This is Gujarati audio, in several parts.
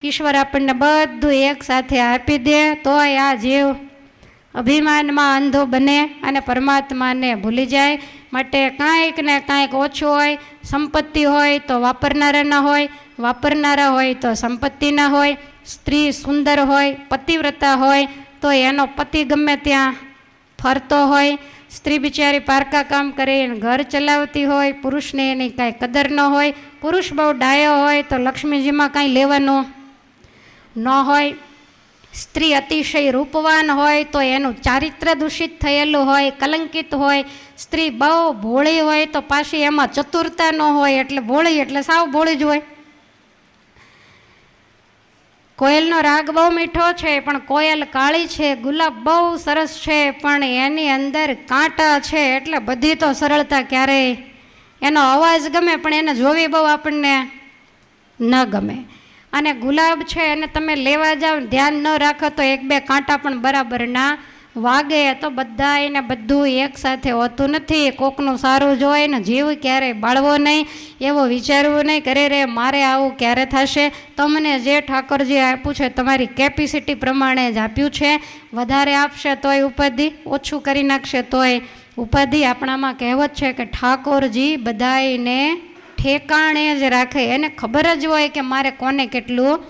ઈશ્વર આપણને બધું એક સાથે આપી દે તોય આ જીવ અભિમાનમાં અંધો બને અને પરમાત્માને ભૂલી જાય. માટે કાંઈક ને કાંઈક ઓછું હોય. સંપત્તિ હોય તો વાપરનારા હોય, વાપરનારા હોય તો સંપત્તિ ના હોય. સ્ત્રી સુંદર હોય, પતિવ્રતા હોય તો એનો પતિ ગમે ત્યાં ફરતો હોય. સ્ત્રી બિચારી પારકા કામ કરીને ઘર ચલાવતી હોય, પુરુષને એની કાંઈ કદર ન હોય. પુરુષ બહુ ડાયો હોય તો લક્ષ્મીજીમાં કાંઈ લેવાનું ન હોય. સ્ત્રી અતિશય રૂપવાન હોય તો એનું ચારિત્ર દૂષિત થયેલું હોય, કલંકિત હોય. સ્ત્રી બહુ ભોળી હોય તો પાછી એમાં ચતુરતા ન હોય, એટલે ભોળી એટલે સાવ ભોળી જ હોય. કોયલનો રાગ બહુ મીઠો છે પણ કોયલ કાળી છે. ગુલાબ બહુ સરસ છે પણ એની અંદર કાંટા છે, એટલે બધી તો સરળતા ક્યારેય. એનો અવાજ ગમે પણ એને જોવી બહુ આપણને ન ગમે. અને ગુલાબ છે અને તમે લેવા જાઓ ધ્યાન ન રાખો તો એક બે કાંટા પણ બરાબર ના વાગે. તો બધા એને બધું એકસાથે હોતું નથી. કોકનું સારું જોઈ ને જીવ ક્યારેય બાળવો નહીં, એવો વિચારવું નહીં કરે રે મારે આવું ક્યારે થશે. તમને જે ઠાકોરજી આપ્યું છે તમારી કેપેસિટી પ્રમાણે જ આપ્યું છે. વધારે આપશે તોય ઉપાધિ, ઓછું કરી નાખશે તોય ઉપાધિ. આપણામાં કહેવત છે કે ઠાકોરજી બધાને ઠેકાણે જ રાખે. એને ખબર જ હોય કે મારે કોને કેટલું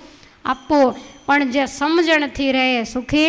આપવું, પણ જે સમજણથી રહે સુખી